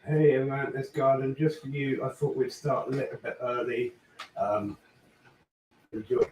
Hey everyone, it's Garden. Just for you, I thought we'd start a little bit early. Enjoy.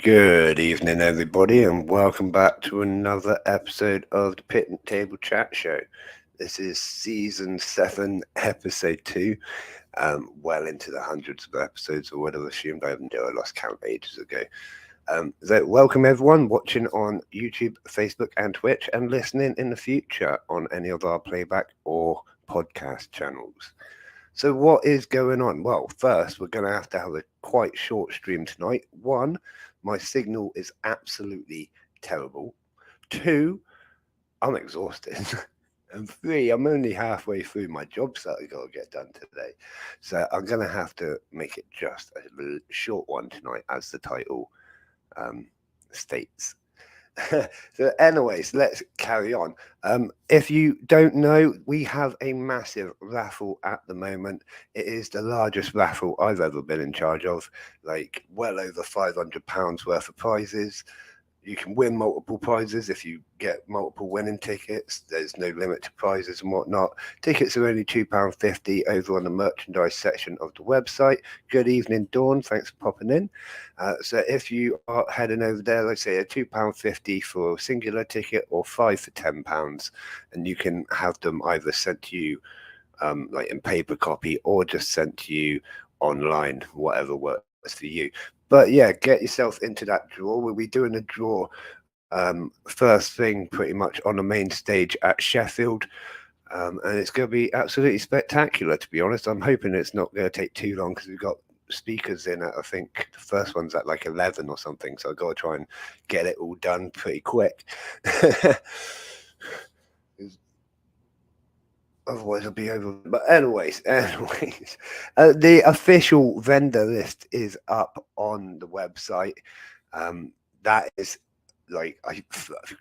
Good evening, everybody, and welcome back to another episode of the Pit and Table Chat Show. This is season 7, episode 2. Well into the hundreds of episodes, or whatever. Assumed I haven't done. I lost count ages ago. So welcome everyone watching on YouTube, Facebook, and Twitch, and listening in the future on any of our playback or podcast channels. So what is going on? Well, first, we're going to have a quite short stream tonight. 1, my signal is absolutely terrible. 2, I'm exhausted. And 3, I'm only halfway through my jobs that I got to get done today. So I'm going to have to make it just a short one tonight, as the title states. So anyways, let's carry on. If you don't know, we have a massive raffle at the moment. It is the largest raffle I've ever been in charge of, like well over £500 worth of prizes. You can win multiple prizes if you get multiple winning tickets. There's no limit to prizes and whatnot. Tickets are only £2.50 over on the merchandise section of the website. Good evening, Dawn. Thanks for popping in. So if you are heading over there, let's say a £2.50 for a singular ticket or 5 for £10, and you can have them either sent to you like in paper copy or just sent to you online, whatever works for you. But yeah, get yourself into that draw. We'll be doing a draw first thing pretty much on the main stage at Sheffield. And it's going to be absolutely spectacular, to be honest. I'm hoping it's not going to take too long because we've got speakers in at, I think the first one's at like 11 or something. So I've got to try and get it all done pretty quick. Otherwise, it'll be over. But anyways, the official vendor list is up on the website. That is like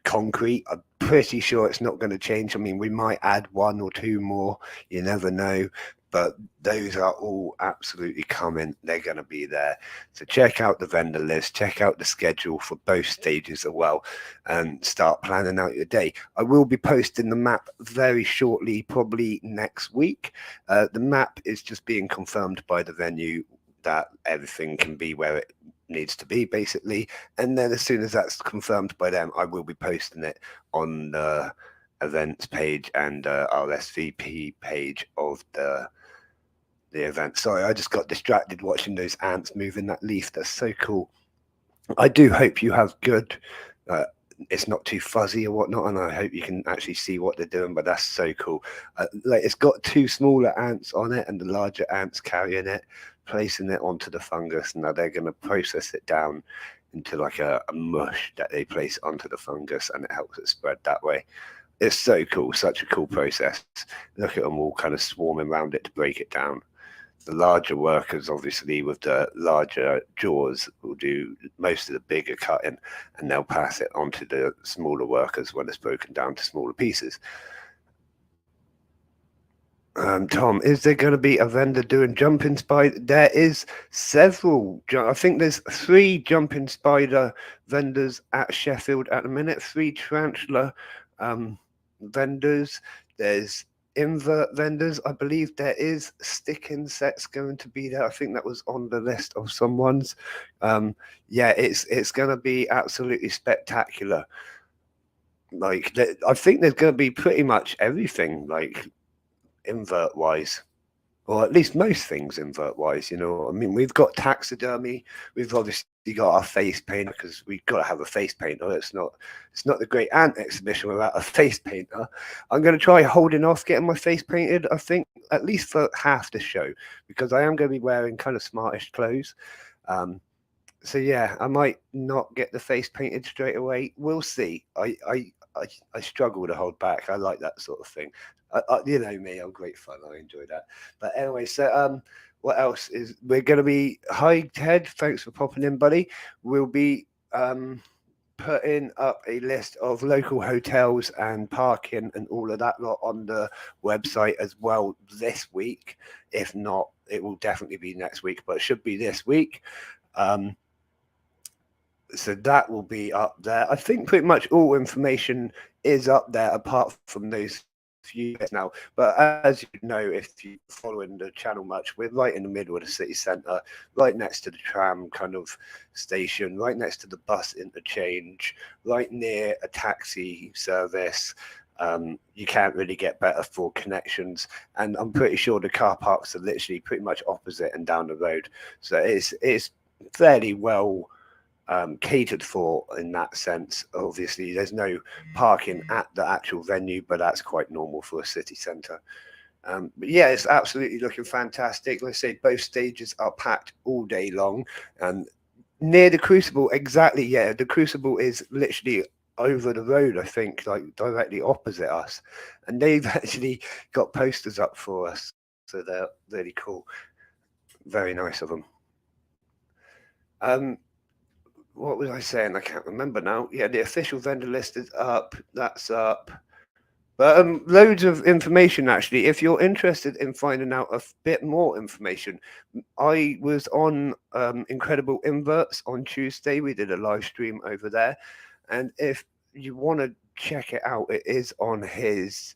concrete. I'm pretty sure it's not going to change. I mean, we might add 1 or 2 more. You never know. But those are all absolutely coming. They're going to be there. So check out the vendor list, check out the schedule for both stages as well, and start planning out your day. I will be posting the map very shortly, probably next week. The map is just being confirmed by the venue that everything can be where it needs to be, basically. And then as soon as that's confirmed by them, I will be posting it on the events page and RSVP page of the event. Sorry, I just got distracted watching those ants moving that leaf. That's so cool. I do hope you have good it's not too fuzzy or whatnot, and I hope you can actually see what they're doing. But that's so cool. Like, it's got 2 smaller ants on it and the larger ants carrying it, placing it onto the fungus. Now they're going to process it down into like a mush that they place onto the fungus, and it helps it spread that way. It's so cool, such a cool process. Look at them all kind of swarming around it to break it down. The larger workers, obviously, with the larger jaws, will do most of the bigger cutting, and they'll pass it on to the smaller workers when it's broken down to smaller pieces. Tom, is there going to be a vendor doing jumping spider? There is several. I think there's 3 jumping spider vendors at Sheffield at the minute. 3 tarantula vendors. There's invert vendors. I believe there is stick insects going to be there. I think that was on the list of someone's. Yeah, it's going to be absolutely spectacular. Like, I think there's going to be pretty much everything, like, invert wise, or at least most things invert wise. You know what I mean? We've got taxidermy. We've obviously got our face painter, because we've got to have a face painter. It's not the Great Ant Exhibition without a face painter. I'm going to try holding off getting my face painted, I think, at least for half the show, because I am going to be wearing kind of smartish clothes. So yeah, I might not get the face painted straight away. We'll see. I struggle to hold back. I like that sort of thing. You know me, I'm great fun. I enjoy that. But anyway, so what else is we're going to be? Hi Ted, thanks for popping in, buddy. We'll be putting up a list of local hotels and parking and all of that lot on the website as well this week. If not, it will definitely be next week, but it should be this week. So that will be up there. I think pretty much all information is up there, apart from those few years now, but as you know, if you're following the channel much, we're right in the middle of the city centre, right next to the tram kind of station, right next to the bus interchange, right near a taxi service. You can't really get better for connections, and I'm pretty sure the car parks are literally pretty much opposite and down the road, so it's fairly well catered for in that sense. Obviously, there's no parking at the actual venue, but that's quite normal for a city centre. But yeah, it's absolutely looking fantastic. Let's say both stages are packed all day long, and near the Crucible, exactly. Yeah, the Crucible is literally over the road, I think, like directly opposite us, and they've actually got posters up for us, so they're really cool. Very nice of them. What was I saying? I can't remember now. Yeah, the official vendor list is up. That's up. But loads of information actually. If you're interested in finding out a bit more information, I was on Incredible Inverts on Tuesday. We did a live stream over there, and if you want to check it out, it is on his.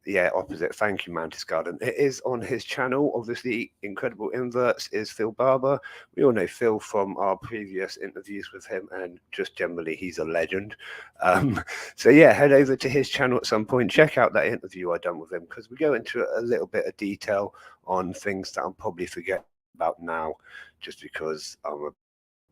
Yeah, opposite. Thank you, Mantis Garden. It is on his channel. Obviously, Incredible Inverts is Phil Barber. We all know Phil from our previous interviews with him, and just generally, he's a legend. So yeah, head over to his channel at some point. Check out that interview I done with him, because we go into a little bit of detail on things that I'm probably forgetting about now, just because I'm a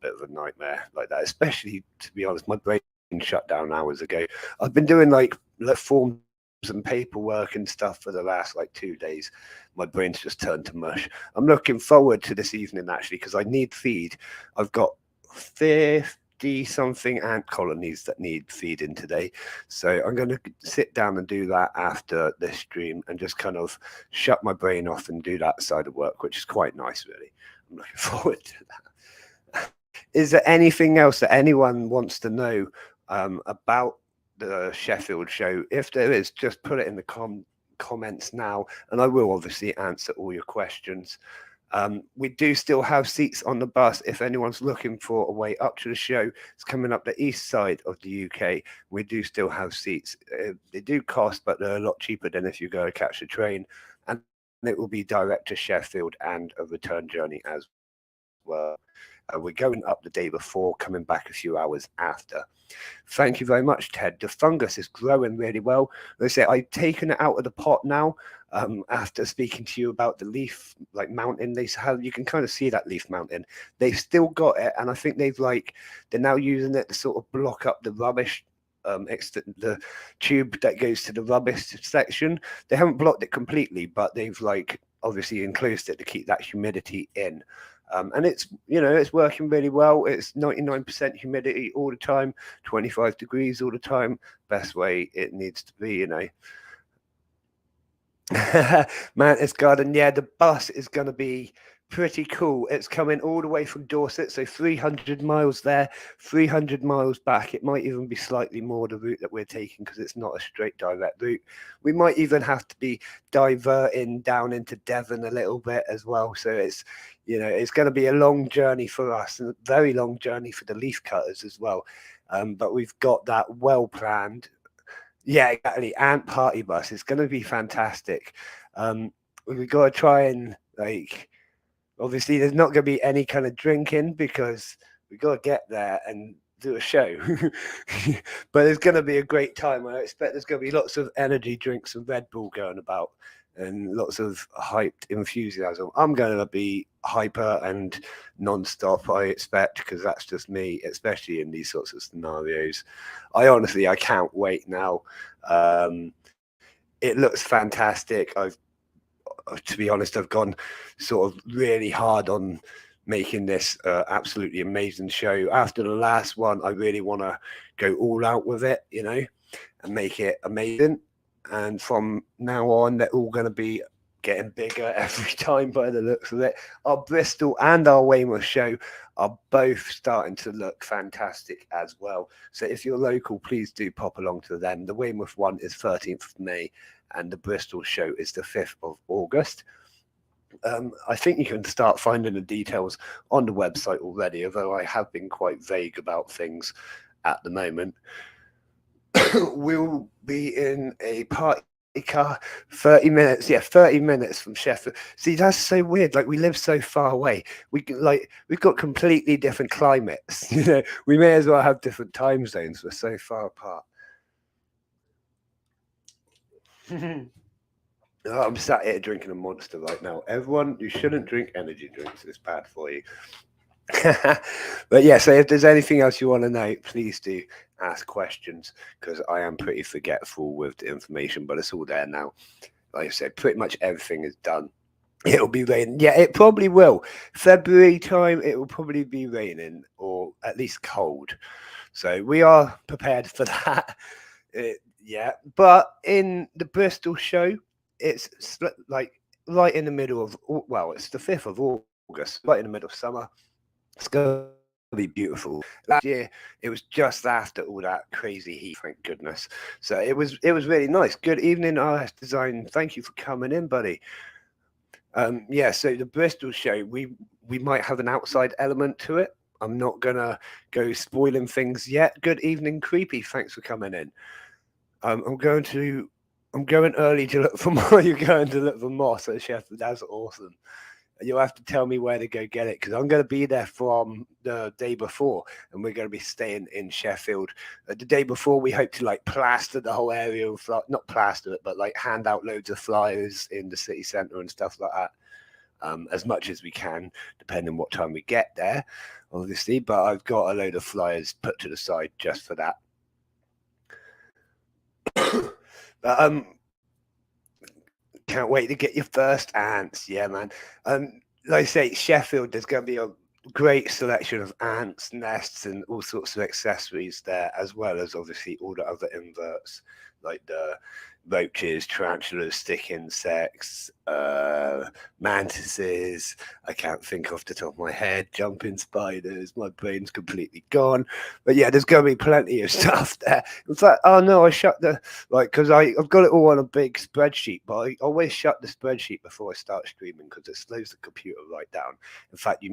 bit of a nightmare like that. Especially, to be honest, my brain shut down hours ago. I've been doing like forms and paperwork and stuff for the last like 2 days. My brain's just turned to mush. I'm looking forward to this evening actually, because I need feed. I've got 50 something ant colonies that need feeding today, so I'm going to sit down and do that after this stream and just kind of shut my brain off and do that side of work, which is quite nice really. I'm looking forward to that. Is there anything else that anyone wants to know about the Sheffield show? If there is, just put it in the comments now, and I will obviously answer all your questions. We do still have seats on the bus if anyone's looking for a way up to the show. It's coming up the east side of the UK. We do still have seats. They do cost, but they're a lot cheaper than if you go catch a train, and it will be direct to Sheffield and a return journey as well. We're going up the day before, coming back a few hours after. Thank you very much, Ted. The fungus is growing really well. They say I've taken it out of the pot now. After speaking to you about the leaf like mountain, they have, you can kind of see that leaf mountain. They've still got it, and I think they're now using it to sort of block up the rubbish. The tube that goes to the rubbish section. They haven't blocked it completely, but they've like obviously enclosed it to keep that humidity in. And it's working really well. It's 99% humidity all the time, 25 degrees all the time. Best way it needs to be, Mantis Garden, yeah, the bus is going to be pretty cool. It's coming all the way from Dorset, so 300 miles there, 300 miles back. It might even be slightly more the route that we're taking, because it's not a straight direct route. We might even have to be diverting down into Devon a little bit as well. So it's going to be a long journey for us, and a very long journey for the leaf cutters as well. But we've got that well planned. Yeah, exactly. Ant party bus. It's going to be fantastic. We've got to try and obviously there's not going to be any kind of drinking, because we've got to get there and do a show. But it's going to be a great time. I expect there's going to be lots of energy drinks and Red Bull going about, and lots of hyped enthusiasm. I'm going to be hyper and non-stop, I expect, because that's just me, especially in these sorts of scenarios. I can't wait now. It looks fantastic. To be honest, I've gone sort of really hard on making this absolutely amazing show. After the last one, I really want to go all out with it, and make it amazing. And from now on, they're all going to be getting bigger every time by the looks of it. Our Bristol and our Weymouth show are both starting to look fantastic as well. So if you're local, please do pop along to them. The Weymouth one is 13th of May, and the Bristol show is the 5th of August. I think you can start finding the details on the website already, although I have been quite vague about things at the moment. We'll be in a party car, 30 minutes. Yeah, 30 minutes from Sheffield. See, that's so weird. Like we live so far away. We've got completely different climates. You know, we may as well have different time zones. We're so far apart. Oh, I'm sat here drinking a Monster right now. Everyone, you shouldn't drink energy drinks. It's bad for you. But yeah, so if there's anything else you want to know, please do ask questions, because I am pretty forgetful with the information, but it's all there now. Like I said, pretty much everything is done. It'll be raining. Yeah, it probably will. February time, it will probably be raining, or at least cold. So we are prepared for that. Yeah, but in the Bristol show, it's like right in the middle of, well, it's the 5th of August, right in the middle of summer. It's going to be beautiful. Last year, it was just after all that crazy heat, thank goodness. So it was really nice. Good evening, RS Design. Thank you for coming in, buddy. Yeah, so the Bristol show, we might have an outside element to it. I'm not gonna go spoiling things yet. Good evening, Creepy. Thanks for coming in. I'm going early to look for more. You're going to look for Moss at Sheffield. That's awesome. You'll have to tell me where to go get it, because I'm going to be there from the day before, and we're going to be staying in Sheffield. The day before, we hope to like plaster the whole area, not plaster it, but like hand out loads of flyers in the city centre and stuff like that, as much as we can, depending on what time we get there, obviously. But I've got a load of flyers put to the side just for that. But can't wait to get your first ants. Yeah, man. Like I say, Sheffield, there's going to be a great selection of ants, nests, and all sorts of accessories there, as well as obviously all the other inverts like the roaches, tarantulas, stick insects, mantises. I can't think off the top of my head. Jumping spiders. My brain's completely gone. But yeah, there's going to be plenty of stuff there. In fact, oh no, I shut the because I've got it all on a big spreadsheet, but I always shut the spreadsheet before I start streaming because it slows the computer right down. In fact,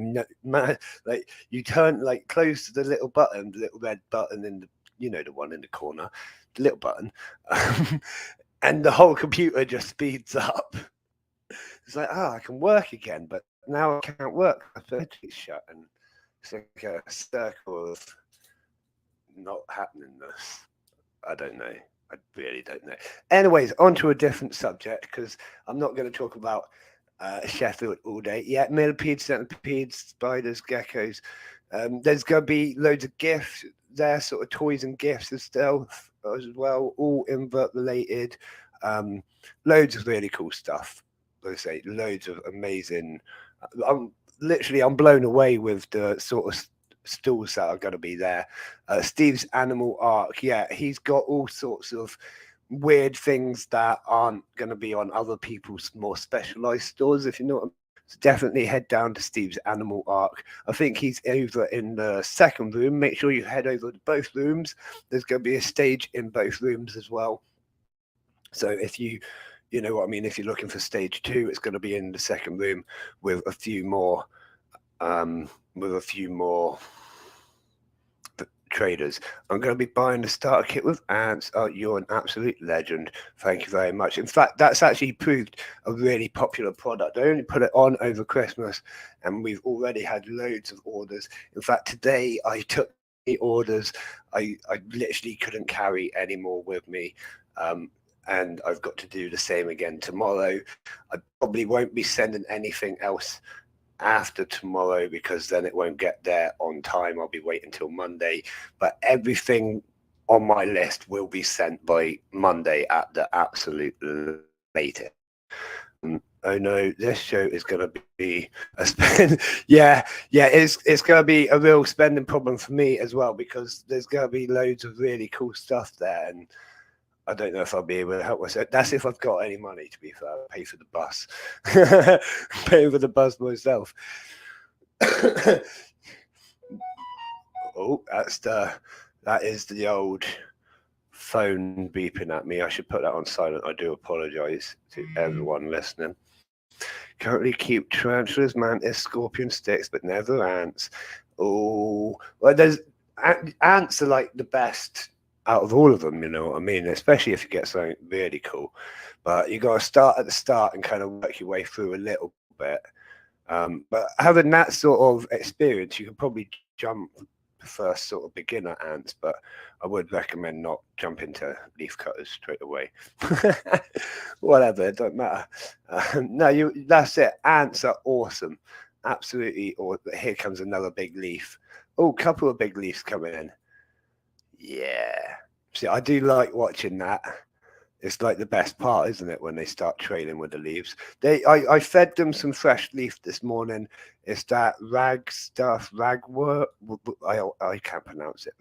like you turn like close to the little button, the little red button in the the one in the corner, the little button. And the whole computer just speeds up. It's like, I can work again, but now I can't work. My spreadsheet's shut, and it's like a circle of not happeningness. I don't know. I really don't know. Anyways, on to a different subject, because I'm not going to talk about Sheffield all day. Yeah, millipedes, centipedes, spiders, geckos. There's going to be loads of gifts there, sort of toys and gifts as well, all invert related. Loads of really cool stuff. Like I say, loads of amazing. I'm blown away with the sort of stalls that are going to be there. Steve's Animal Arc, yeah, he's got all sorts of weird things that aren't going to be on other people's more specialized stores, if you know what I mean. So definitely head down to Steve's Animal Arc. I think he's over in the second room. Make sure you head over to both rooms. There's going to be a stage in both rooms as well. So if you know what I mean, if you're looking for stage 2, it's going to be in the second room with a few more traders. I'm going to be buying the starter kit with ants. Oh, you're an absolute legend. Thank you very much. In fact, that's actually proved a really popular product. I only put it on over Christmas, and we've already had loads of orders. In fact, today I took the orders. I literally couldn't carry any more with me. And I've got to do the same again tomorrow. I probably won't be sending anything else after tomorrow, because then it won't get there on time. I'll be waiting until Monday, but everything on my list will be sent by Monday at the absolute latest. Oh no, this show is going to be a spend. Yeah, it's going to be a real spending problem for me as well, because there's going to be loads of really cool stuff there, and I don't know if I'll be able to help myself. That's if I've got any money, to be fair. I'll pay for the bus. Pay for the bus myself. Oh, that is the old phone beeping at me. I should put that on silent. I do apologise to everyone listening. Currently keep tarantulas, mantis, scorpion sticks, but never ants. Oh, well, ants are like the best out of all of them, you know what I mean? Especially if you get something really cool. But you got to start at the start and kind of work your way through a little bit. But having that sort of experience, you can probably jump the first sort of beginner ants, but I would recommend not jump into leaf cutters straight away. Whatever, it don't matter. No, that's it. Ants are awesome. Absolutely. Or here comes another big leaf. Oh, couple of big leaves coming in. Yeah. See, I do like watching that. It's like the best part, isn't it, when they start trailing with the leaves? I fed them some fresh leaf this morning. It's that rag stuff, ragwort. I can't pronounce it.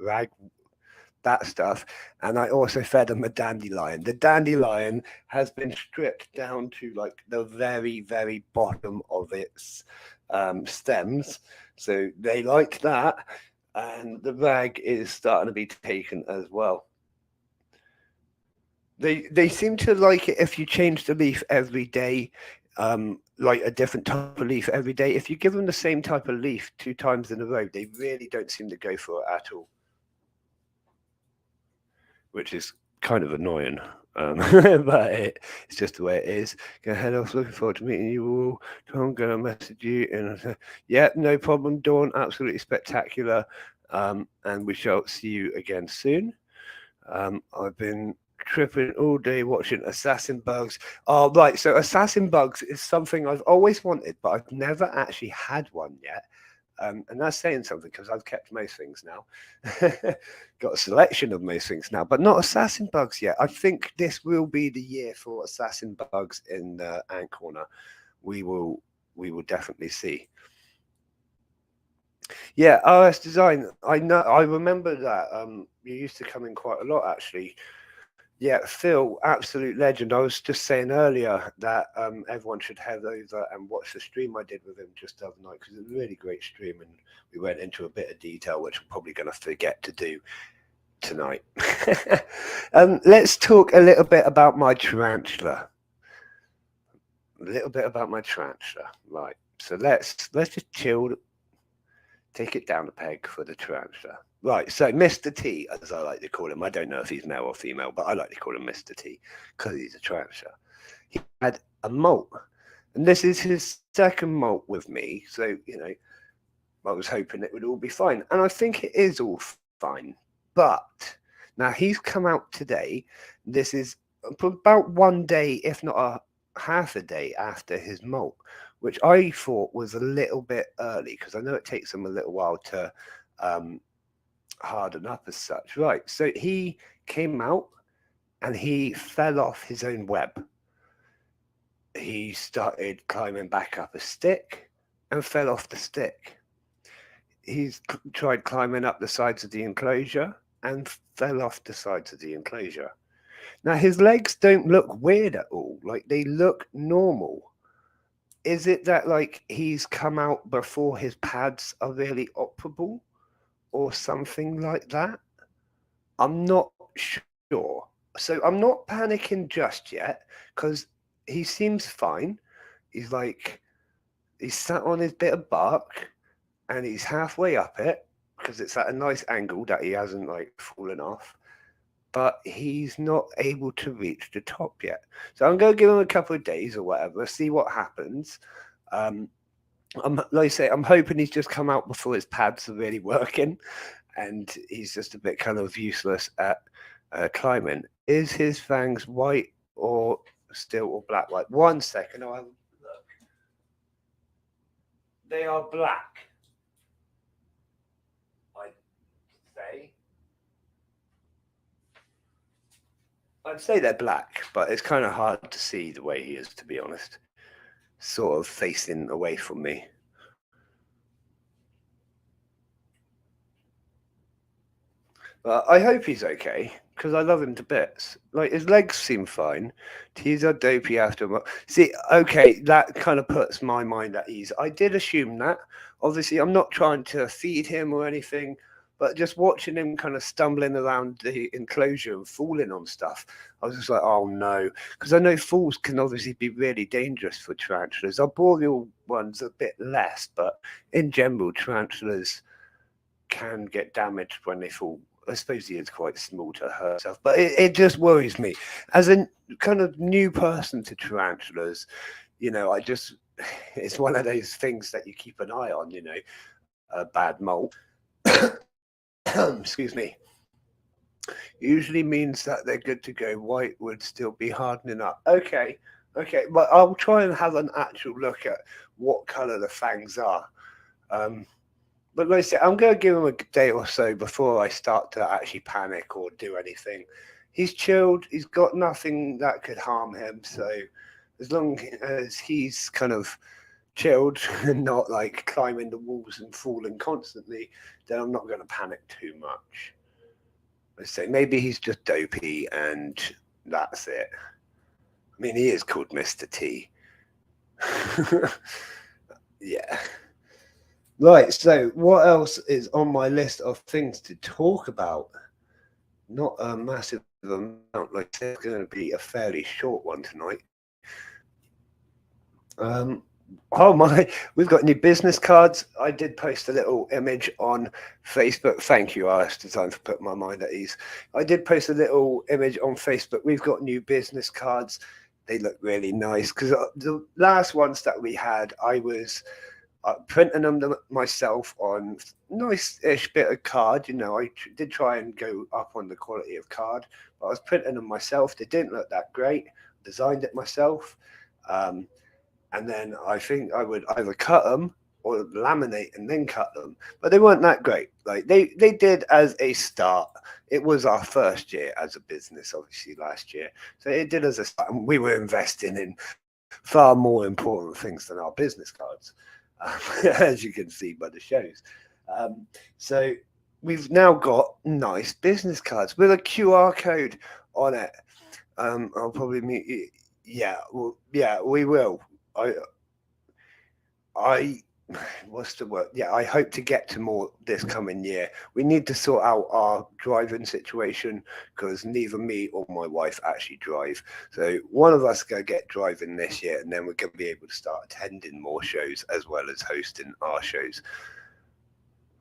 That stuff. And I also fed them a dandelion. The dandelion has been stripped down to like the very, very bottom of its stems. So they like that. And the rag is starting to be taken as well. They seem to like it if you change the leaf every day, like a different type of leaf every day. If you give them the same type of leaf 2 times in a row, they really don't seem to go for it at all, which is kind of annoying. But it's just the way it is. Go ahead. I was looking forward to meeting you all. I'm going to message you. And yeah, no problem, Dawn. Absolutely spectacular. And we shall see you again soon. I've been tripping all day watching Assassin Bugs. Oh, right. So Assassin Bugs is something I've always wanted, but I've never actually had one yet. And that's saying something because I've kept most things now. Got a selection of most things now, but not Assassin Bugs yet. I think this will be the year for Assassin Bugs in the Ant Corner. We will definitely see. Yeah, RS Design. I know. I remember that. You used to come in quite a lot, actually. Yeah, Phil, absolute legend. I was just saying earlier that everyone should head over and watch the stream I did with him just the other night because it was a really great stream and we went into a bit of detail, which I'm probably going to forget to do tonight. Let's talk a little bit about my tarantula. Right. So let's just chill, take it down a peg for the tarantula. Right, so Mr. T, as I like to call him, I don't know if he's male or female, but I like to call him Mr. T because he's a tarantula. He had a molt, and this is his second molt with me, so, you know, I was hoping it would all be fine, and I think it is all fine, but now he's come out today. This is about 1 day, if not a half a day after his molt, which I thought was a little bit early because I know it takes them a little while to harden up as such. Right, so he came out and he fell off his own web. He started climbing back up a stick and fell off the stick. He's tried climbing up the sides of the enclosure and fell off the sides of the enclosure. Now his legs don't look weird at all, like they look normal. Is it that like he's come out before his pads are really operable or something like that? I'm not sure. So I'm not panicking just yet because he seems fine. He's sat on his bit of bark and he's halfway up it because it's at a nice angle that he hasn't like fallen off. But he's not able to reach the top yet. So I'm going to give him a couple of days or whatever, see what happens. Like I say, I'm hoping he's just come out before his pads are really working and he's just a bit kind of useless at climbing. Is his fangs white or still or black? White? 1 second, I'll have a look. They are black. I'd say they're black, but it's kind of hard to see the way he is, to be honest. Sort of facing away from me. But I hope he's okay, because I love him to bits. Like, his legs seem fine. He's a dopey after him. See, okay, that kind of puts my mind at ease. I did assume that. Obviously, I'm not trying to feed him or anything, but just watching him kind of stumbling around the enclosure and falling on stuff, I was just like, oh no. Because I know falls can obviously be really dangerous for tarantulas. Arboreal ones a bit less, but in general, tarantulas can get damaged when they fall I suppose he is quite small to hurt himself, but it just worries me as a kind of new person to tarantulas. I just it's one of those things that you keep an eye on. A bad molt. Excuse me. Usually means that they're good to go. White would still be hardening up. Okay, but I'll try and have an actual look at what colour the fangs are. But like I said, I'm going to give him a day or so before I start to actually panic or do anything. He's chilled. He's got nothing that could harm him. So as long as he's kind of chilled and not like climbing the walls and falling constantly, then I'm not going to panic too much. Let's say maybe he's just dopey and that's it. I mean, he is called Mr. T. Yeah. Right, so what else is on my list of things to talk about? Not a massive amount. Like it's going to be a fairly short one tonight. We've got new business cards. I did post a little image on Facebook. Thank you, RS Design, for putting my mind at ease. I did post a little image on Facebook. We've got new business cards. They look really nice because the last ones that we had, I was printing them myself on nice-ish bit of card. I did try and go up on the quality of card, but I was printing them myself. They didn't look that great. Designed it myself. And then I think I would either cut them or laminate and then cut them. But they weren't that great. Like they did as a start. It was our first year as a business, obviously, last year. So it did as a start. And we were investing in far more important things than our business cards, as you can see by the shows. So we've now got nice business cards with a QR code on it. I'll probably meet you. Yeah, we will. What's the word? Yeah, I hope to get to more this coming year. We need to sort out our driving situation because neither me or my wife actually drive. So one of us is going to get driving this year, and then we're going to be able to start attending more shows as well as hosting our shows.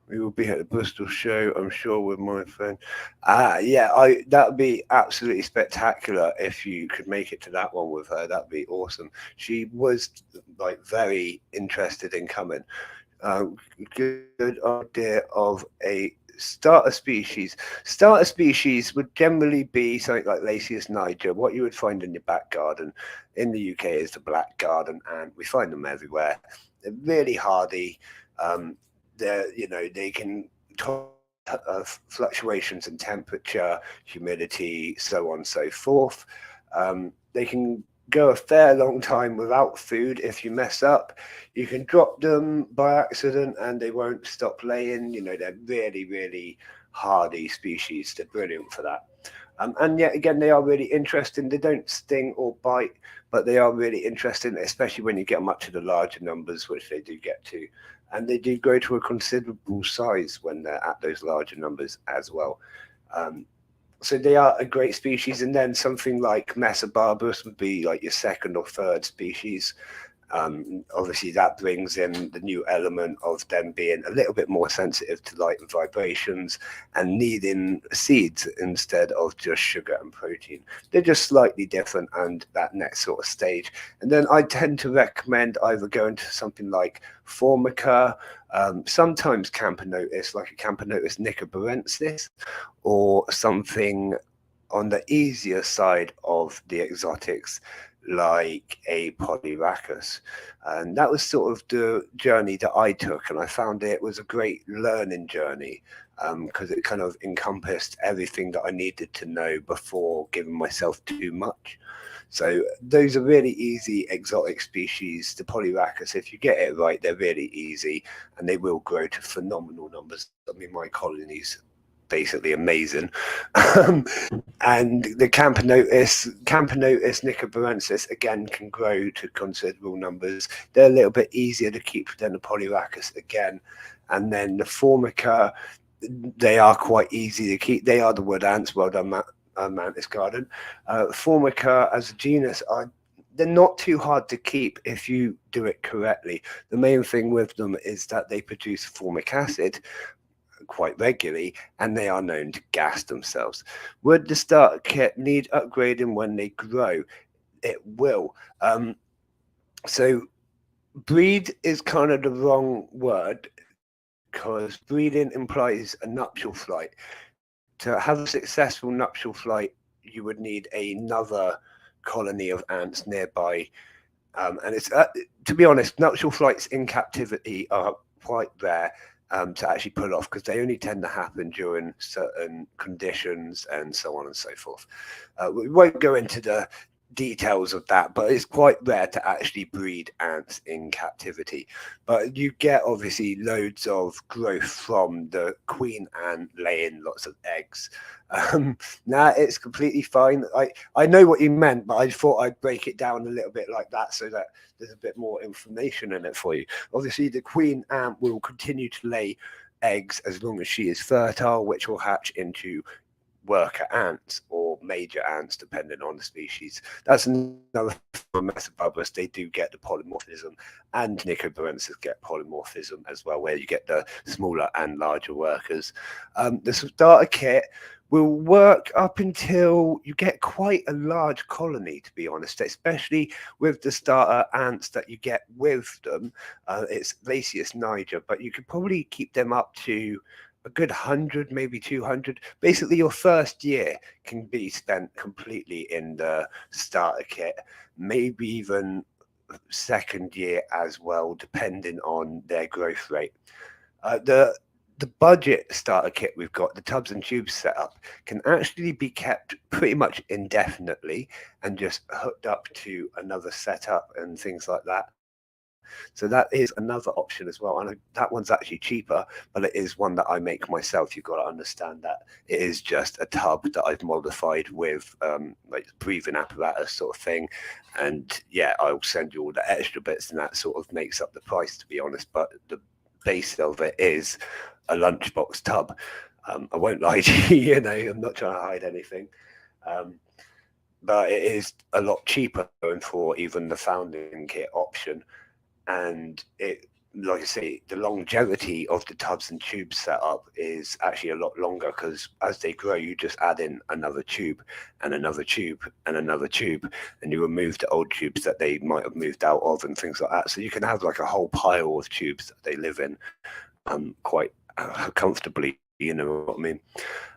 We will be at the Bristol show, I'm sure, with my friend. That would be absolutely spectacular if you could make it to that one with her. That'd be awesome. She was like very interested in coming. Good idea of a starter species. Starter species would generally be something like Lasius niger, what you would find in your back garden. In the UK is the black garden ant. We find them everywhere. They're really hardy. They can fluctuations in temperature, humidity, so on and so forth. They can go a fair long time without food if you mess up. You can drop them by accident and they won't stop laying. They're really, really hardy species. They're brilliant for that. And yet again, they are really interesting. They don't sting or bite, but they are really interesting, especially when you get much of the larger numbers, which they do get to. And they do grow to a considerable size when they're at those larger numbers as well. So they are a great species. And then something like Mesobarbarus would be like your second or third species. Obviously, that brings in the new element of them being a little bit more sensitive to light and vibrations and needing seeds instead of just sugar and protein. They're just slightly different and that next sort of stage. And then I tend to recommend either going to something like Formica, sometimes Camponotus, like a Camponotus nicobarensis, or something on the easier side of the exotics, like a Polyrhacus. And that was sort of the journey that I took, and I found it was a great learning journey because it kind of encompassed everything that I needed to know before giving myself too much. So those are really easy exotic species. The Polyrhacus, if you get it right, they're really easy and they will grow to phenomenal numbers. I mean, my colony's basically amazing. And the Camponotus nicobarensis, again, can grow to considerable numbers. They're a little bit easier to keep than the Polyrhacus again. And then the Formica, they are quite easy to keep. They are the wood ants. Well done, Mantis Garden. Formica as a genus they're not too hard to keep if you do it correctly. The main thing with them is that they produce formic acid, quite regularly, and they are known to gas themselves. Would the starter kit need upgrading when they grow? It will. So breed is kind of the wrong word, because breeding implies a nuptial flight. To have a successful nuptial flight, you would need another colony of ants nearby. And it's, to be honest, nuptial flights in captivity are quite rare to actually pull off, because they only tend to happen during certain conditions and so on and so forth. We won't go into the details of that, but it's quite rare to actually breed ants in captivity. But you get obviously loads of growth from the queen ant laying lots of eggs. Now it's completely fine. I know what you meant, but I thought I'd break it down a little bit like that so that there's a bit more information in it for you. Obviously, the queen ant will continue to lay eggs as long as she is fertile, which will hatch into worker ants or major ants, depending on the species. That's another form of Methylbubus. They do get the polymorphism, and Nicobarensis get polymorphism as well, where you get the smaller and larger workers. The starter kit will work up until you get quite a large colony, to be honest, especially with the starter ants that you get with them. It's Lasius niger, but you could probably keep them up to a good 100, maybe 200. Basically, your first year can be spent completely in the starter kit, maybe even second year as well, depending on their growth rate. The budget starter kit we've got, the tubs and tubes setup, can actually be kept pretty much indefinitely and just hooked up to another setup and things like that. So that is another option as well. And that one's actually cheaper, but it is one that I make myself. You've got to understand that it is just a tub that I've modified with like breathing apparatus sort of thing. And yeah, I'll send you all the extra bits, and that sort of makes up the price, to be honest. But the base of it is a lunchbox tub. I won't lie to you, I'm not trying to hide anything. But it is a lot cheaper going for even the founding kit option. And it, like I say, the longevity of the tubs and tubes setup is actually a lot longer, because as they grow, you just add in another tube and another tube and another tube, and you remove the old tubes that they might have moved out of and things like that. So you can have like a whole pile of tubes that they live in quite comfortably, you know what I mean?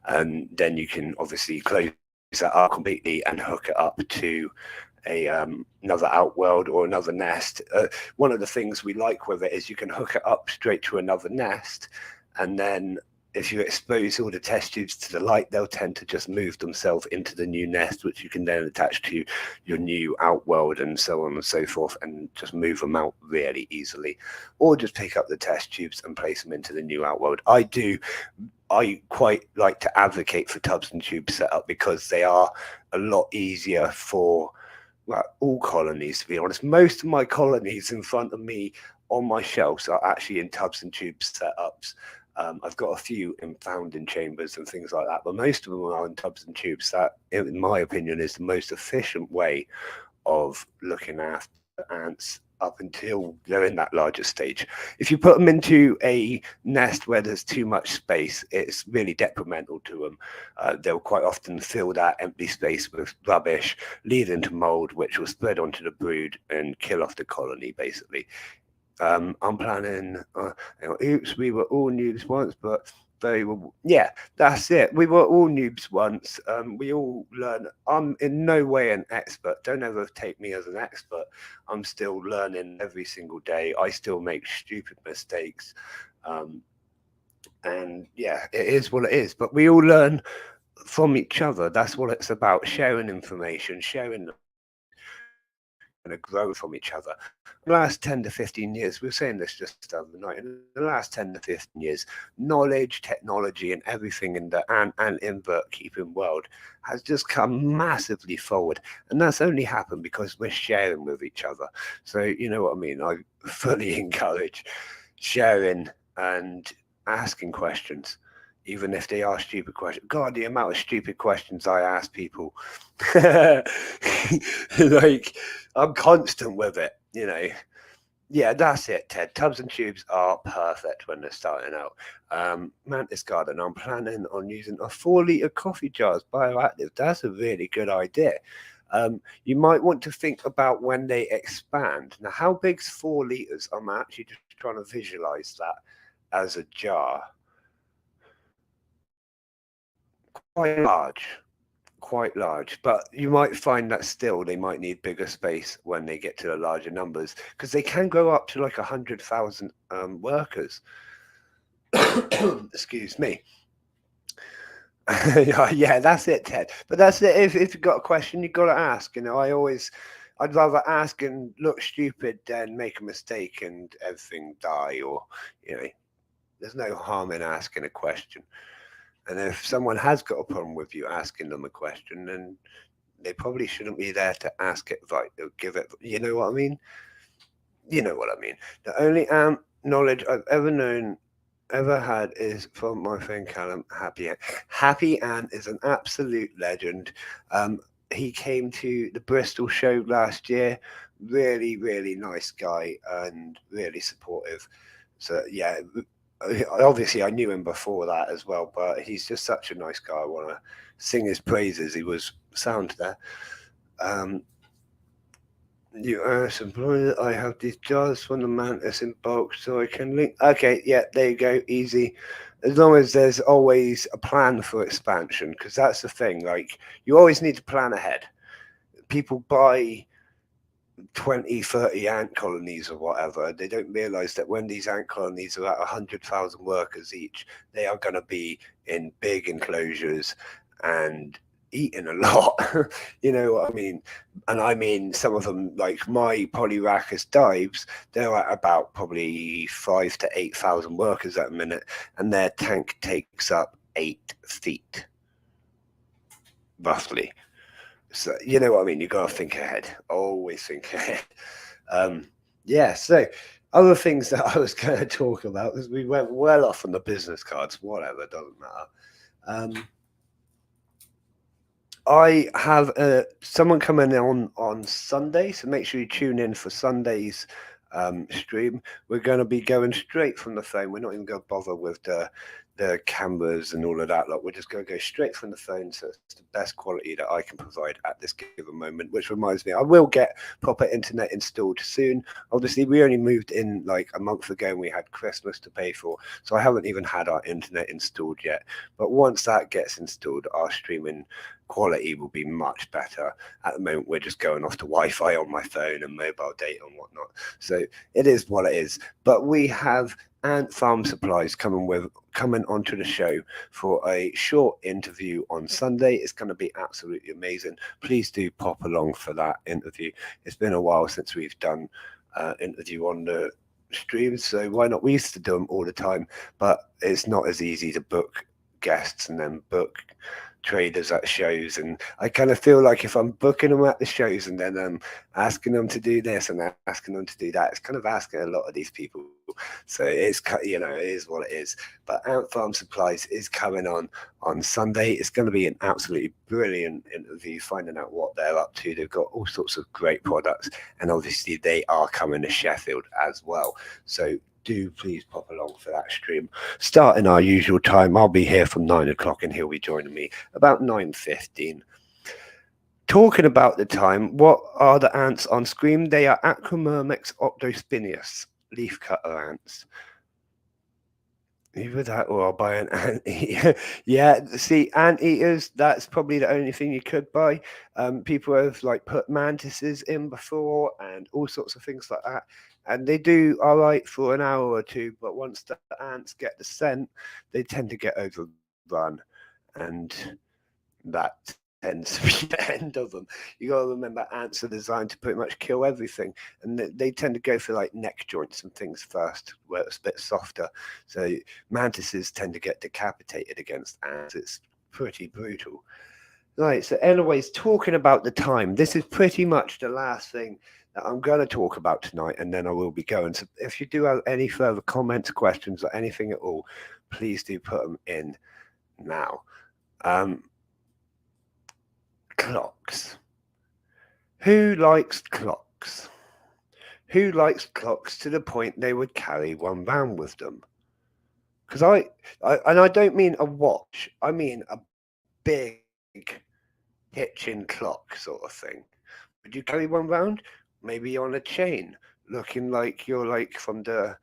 And then you can obviously close that up completely and hook it up to another outworld or another nest. One of the things we like with it is you can hook it up straight to another nest, and then if you expose all the test tubes to the light, they'll tend to just move themselves into the new nest, which you can then attach to your new outworld and so on and so forth, and just move them out really easily. Or just pick up the test tubes and place them into the new outworld. I quite like to advocate for tubs and tubes setup, because they are a lot easier for all colonies, to be honest. Most of my colonies in front of me on my shelves are actually in tubs and tubes setups. I've got a few in founding chambers and things like that, but most of them are in tubs and tubes. That, in my opinion, is the most efficient way of looking after ants up until they're in that larger stage. If you put them into a nest where there's too much space, it's really detrimental to them. They'll quite often fill that empty space with rubbish, leading to mold, which will spread onto the brood and kill off the colony, basically. I'm planning, oops, we were all noobs once, but yeah, that's it. We were all noobs once. We all learn. I'm in no way an expert. Don't ever take me as an expert. I'm still learning every single day. I still make stupid mistakes. And yeah, it is what it is. But we all learn from each other. That's what it's about: sharing information, sharing and grow from each other. The last 10 to 15 years, we were saying this just the other night, in the last 10 to 15 years, knowledge, technology, and everything in the ant and invert keeping world has just come massively forward. And that's only happened because we're sharing with each other. So, you know what I mean? I fully encourage sharing and asking questions, even if they are stupid questions. God, the amount of stupid questions I ask people. Like, I'm constant with it, Yeah, that's it, Ted. Tubs and tubes are perfect when they're starting out. Mantis Garden, I'm planning on using a 4-litre coffee jars bioactive. That's a really good idea. You might want to think about when they expand. Now, how big's 4 litres? I'm actually just trying to visualize that as a jar. Quite large. Quite large, but you might find that still they might need bigger space when they get to the larger numbers, because they can go up to like 100,000 workers. Excuse me. Yeah, that's it, Ted. But that's it. If you've got a question, you've got to ask. I'd rather ask and look stupid than make a mistake and everything die, or, there's no harm in asking a question. And if someone has got a problem with you asking them a question, then they probably shouldn't be there to ask it right or give it. You know what I mean? You know what I mean. The only knowledge I've ever had is from my friend Callum. Happy Ant. Happy Ant is an absolute legend. He came to the Bristol show last year. Really, really nice guy and really supportive. So yeah, obviously I knew him before that as well, but he's just such a nice guy. I want to sing his praises. He was sound there. You are employed. I have these jars from the Mantis in bulk, so I can link. Okay, yeah, there you go, easy. As long as there's always a plan for expansion, because that's the thing. Like, you always need to plan ahead. People buy 20, 30 ant colonies or whatever. They don't realize that when these ant colonies are at 100,000 workers each, they are going to be in big enclosures and eating a lot. You know what I mean? And I mean, some of them, like my Polyrachus dives, they're at about probably 5 to 8,000 workers at a minute, and their tank takes up 8 feet, roughly. So you know what I mean? You got to think ahead. Always think ahead. Yeah. So other things that I was going to talk about, because we went well off on the business cards. Whatever, doesn't matter. I have someone coming on Sunday, so make sure you tune in for Sunday's stream. We're going to be going straight from the phone. We're not even going to bother with the cameras and all of that. Like, we're just going to go straight from the phone, so it's the best quality that I can provide at this given moment. Which reminds me, I will get proper internet installed soon. Obviously, we only moved in like a month ago, and we had Christmas to pay for, so I haven't even had our internet installed yet. But once that gets installed, our streaming quality will be much better. At the moment, we're just going off to Wi-Fi on my phone and mobile data and whatnot. So it is what it is. But we have Ant Farm Supplies coming onto the show for a short interview on Sunday. It's going to be absolutely amazing. Please do pop along for that interview. It's been a while since we've done interview on the streams, so why not? We used to do them all the time, but it's not as easy to book guests and then book traders at shows, and I kind of feel like if I'm booking them at the shows and then I'm asking them to do this and asking them to do that, it's kind of asking a lot of these people. So it's, it is what it is. But Ant Farm Supplies is coming on Sunday. It's going to be an absolutely brilliant interview, finding out what they're up to. They've got all sorts of great products, and obviously they are coming to Sheffield as well. So do please pop along for that stream. Starting our usual time, I'll be here from 9 o'clock and he'll be joining me about 9:15. Talking about the time, what are the ants on screen? They are Acromyrmex octospinius, leafcutter ants. Either that or I'll buy an anteater. Yeah, see, anteaters, that's probably the only thing you could buy. People have like put mantises in before and all sorts of things like that. And they do all right for an hour or two, but once the ants get the scent, they tend to get overrun. And that tends to be the end of them. You got to remember, ants are designed to pretty much kill everything, and they tend to go for like neck joints and things first, where it's a bit softer. So mantises tend to get decapitated against ants. It's pretty brutal. Right. So, anyways, talking about the time, this is pretty much the last thing that I'm going to talk about tonight, and then I will be going. So, if you do have any further comments, questions, or anything at all, please do put them in now. Clocks. Who likes clocks? who likes clocks to the point they would carry one round with them? Because I don't mean a watch, I mean a big kitchen clock sort of thing. Would you carry one round? Maybe on a chain, looking like you're like from the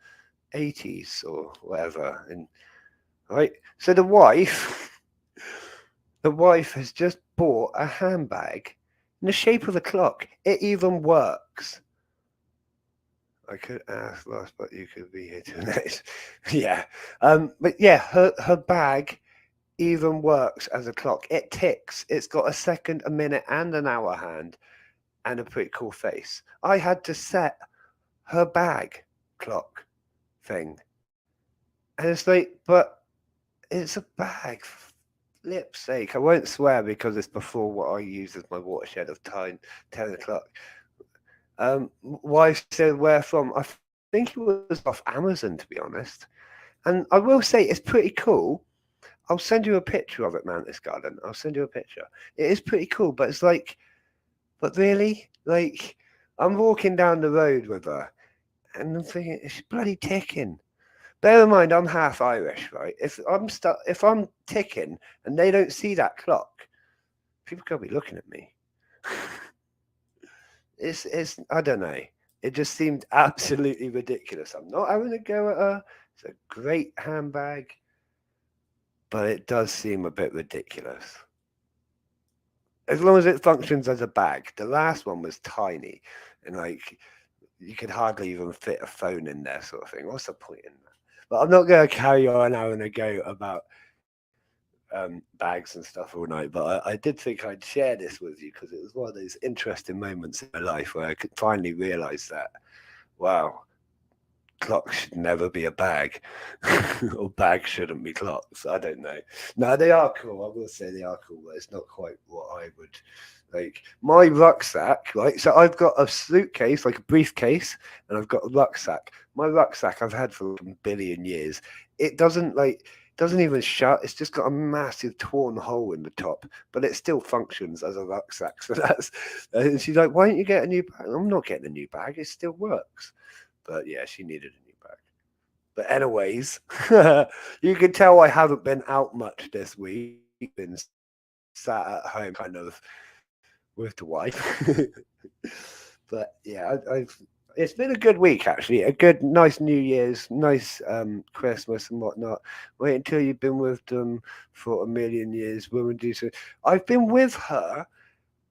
80s or whatever. And right, so the wife, the wife has just bought a handbag in the shape of a clock. It even works. I could ask Ross, but you could be here tonight. Yeah. But yeah, her bag even works as a clock. It ticks. It's got a second, a minute, and an hour hand, and a pretty cool face. I had to set her bag clock thing, and it's like, but it's a bag. Flip's sake! I won't swear because it's before what I use as my watershed of time, 10 o'clock. Wife said where from? I think it was off Amazon, to be honest. And I will say it's pretty cool. I'll send you a picture of it, Mantis Garden. I'll send you a picture. It is pretty cool, but it's like, but really, like, I'm walking down the road with her, and I'm thinking it's bloody ticking. Bear in mind, I'm half Irish, right? If I'm ticking and they don't see that clock, people could be looking at me. It's I don't know. It just seemed absolutely ridiculous. I'm not having a go at her. It's a great handbag, but it does seem a bit ridiculous. As long as it functions as a bag. The last one was tiny, and like you could hardly even fit a phone in there, sort of thing. What's the point in that? But I'm not going to carry on having a go about bags and stuff all night, but I did think I'd share this with you because it was one of those interesting moments in my life where I could finally realize that, wow, clocks should never be a bag, or bags shouldn't be clocks. I don't know. No, they are cool. I will say they are cool, but it's not quite what I would like. My rucksack, right? So I've got a suitcase, like a briefcase, and I've got a rucksack. My rucksack I've had for like a billion years. It doesn't even shut. It's just got a massive torn hole in the top, but it still functions as a rucksack. So that's. And she's like, "Why don't you get a new bag?" I'm not getting a new bag. It still works. But yeah, she needed a new bag. But anyways, you can tell I haven't been out much this week. Been sat at home, kind of with the wife. But yeah, I've it's been a good week actually. A good, nice New Year's, nice Christmas and whatnot. Wait until you've been with them for a million years. Women do so. I've been with her.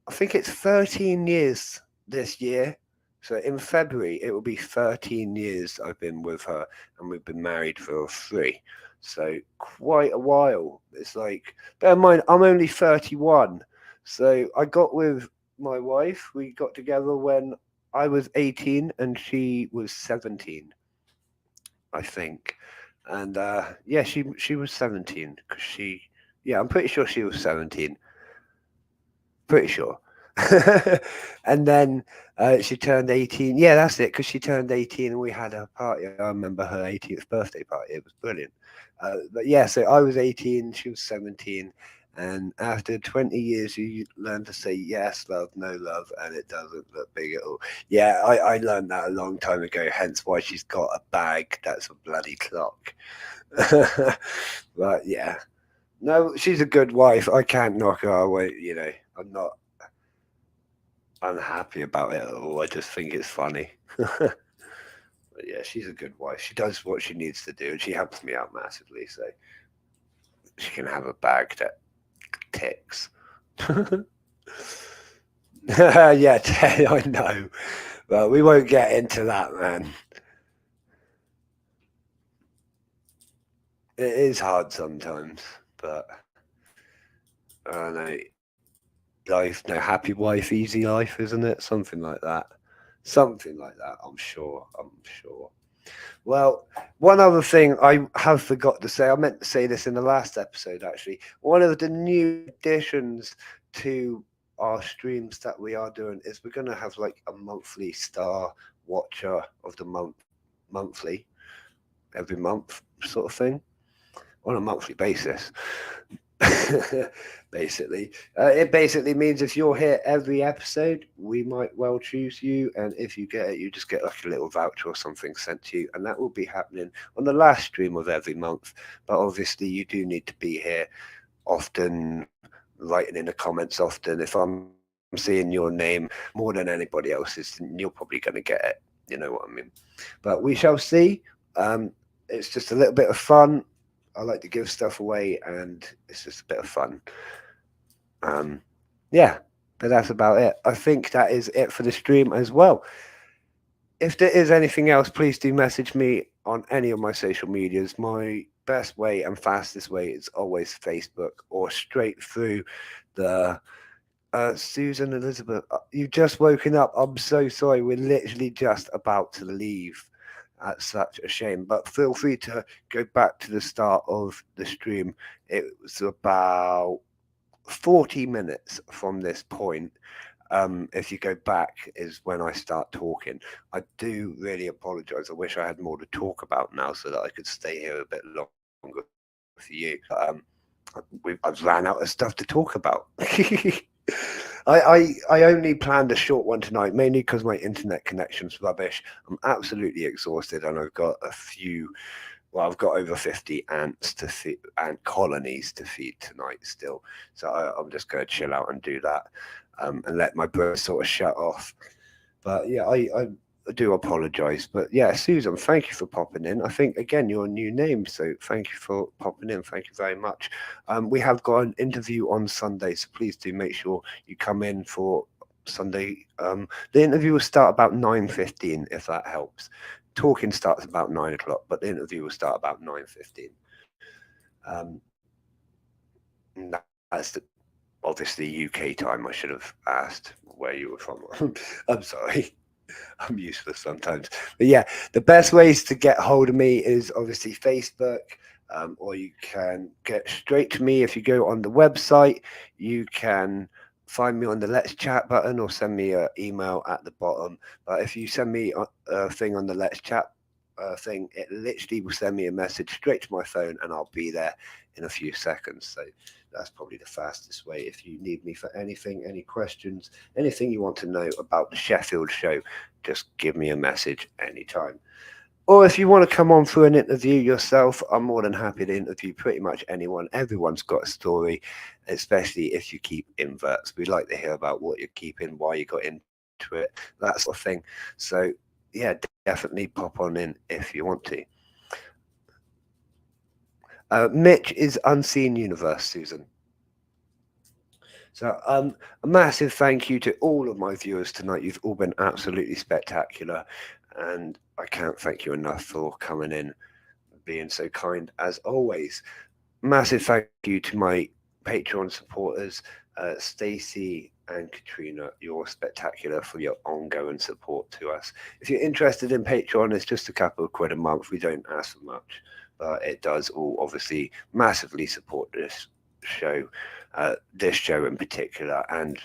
I think it's 13 years this year. So in February, it will be 13 years I've been with her, and we've been married for 3. So quite a while. It's like, bear in mind, I'm only 31. So I got with my wife. We got together when I was 18 and she was 17, I think. And yeah, she was 17 because yeah, I'm pretty sure she was 17. Pretty sure. And then she turned 18. Yeah, that's it, because she turned 18 and we had a party. I remember her 18th birthday party. It was brilliant. But yeah, so I was 18, she was 17. And after 20 years, you learn to say yes, love, no love, and it doesn't look big at all. Yeah, I learned that a long time ago, hence why she's got a bag that's a bloody clock. But yeah. No, she's a good wife. I can't knock her away, I'm not unhappy about it at all. I just think it's funny. But yeah, she's a good wife. She does what she needs to do, and she helps me out massively. So she can have a bag that ticks. Yeah, I know. Well, we won't get into that, man. It is hard sometimes, but I don't know. Life, no, happy wife, easy life, isn't it? Something like that. Something like that, I'm sure. I'm sure. Well, one other thing I have forgot to say, I meant to say this in the last episode actually. One of the new additions to our streams that we are doing is we're going to have like a monthly star watcher of the monthly, every month sort of thing, on a monthly basis. Basically, it basically means if you're here every episode, we might well choose you, and if you get it, you just get like a little voucher or something sent to you, and that will be happening on the last stream of every month. But obviously, you do need to be here often, writing in the comments often. If I'm seeing your name more than anybody else's, then you're probably going to get it. You know what I mean? But we shall see. It's just a little bit of fun. I like to give stuff away, and it's just a bit of fun. Yeah, but that's about it. I think that is it for the stream as well. If there is anything else, please do message me on any of my social medias. My best way and fastest way is always Facebook or straight through the Susan Elizabeth. You've just woken up. I'm so sorry. We're literally just about to leave. That's such a shame. But feel free to go back to the start of the stream. It was about 40 minutes from this point. If you go back is when I start talking. I do really apologize. I wish I had more to talk about now so that I could stay here a bit longer for you. I've ran out of stuff to talk about. I only planned a short one tonight, mainly because my internet connection's rubbish. I'm absolutely exhausted, and I've got a few. Well, I've got over 50 ants to feed, ant colonies to feed tonight still. So I'm just going to chill out and do that, and let my brain sort of shut off. But yeah, I do apologise. But yeah, Susan, thank you for popping in. I think, again, you're a new name, so thank you for popping in. Thank you very much. We have got an interview on Sunday, so please do make sure you come in for Sunday. The interview will start about 9:15, if that helps. Talking starts about 9 o'clock, but the interview will start about 9:15. That's obviously UK time. I should have asked where you were from. I'm sorry. I'm useless sometimes. But yeah, the best ways to get hold of me is obviously Facebook, or you can get straight to me if you go on the website. You can find me on the Let's Chat button or send me an email at the bottom. But if you send me a thing on the Let's Chat thing, it literally will send me a message straight to my phone, and I'll be there in a few seconds. So that's probably the fastest way. If you need me for anything, any questions, anything you want to know about the Sheffield show, just give me a message anytime. Or if you want to come on for an interview yourself, I'm more than happy to interview pretty much anyone. Everyone's got a story, especially if you keep inverts. We'd like to hear about what you're keeping, why you got into it, that sort of thing. So yeah, definitely pop on in if you want to. Mitch is Unseen Universe, Susan. So a massive thank you to all of my viewers tonight. You've all been absolutely spectacular, and I can't thank you enough for coming in, being so kind as always. Massive thank you to my Patreon supporters, Stacey and Katrina. You're spectacular for your ongoing support to us. If you're interested in Patreon, it's just a couple of quid a month. We don't ask for much, but it does all obviously massively support this show in particular, and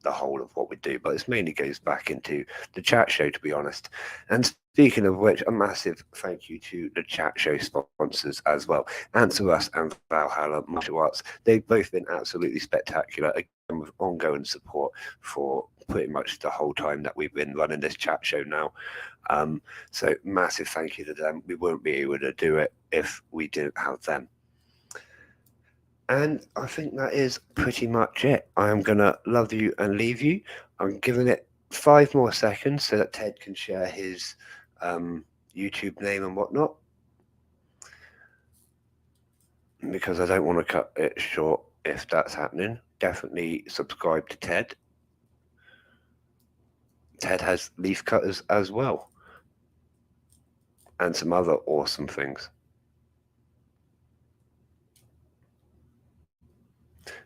the whole of what we do. But it mainly goes back into the chat show, to be honest. And speaking of which, a massive thank you to the chat show sponsors as well, Answer Us and Valhalla Martial Arts. They've both been absolutely spectacular, again, with ongoing support for pretty much the whole time that we've been running this chat show now. So massive thank you to them. We wouldn't be able to do it if we didn't have them. And I think that is pretty much it. I'm going to love you and leave you. I'm giving it 5 more seconds so that Ted can share his YouTube name and whatnot, because I don't want to cut it short if that's happening. Definitely subscribe to Ted. Ted has leaf cutters as well, and some other awesome things.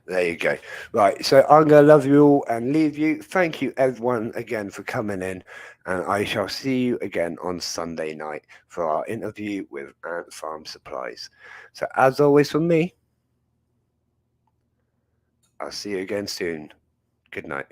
There you go. Right, so I'm going to love you all and leave you. Thank you, everyone, again for coming in. And I shall see you again on Sunday night for our interview with Ant Farm Supplies. So as always from me, I'll see you again soon. Good night.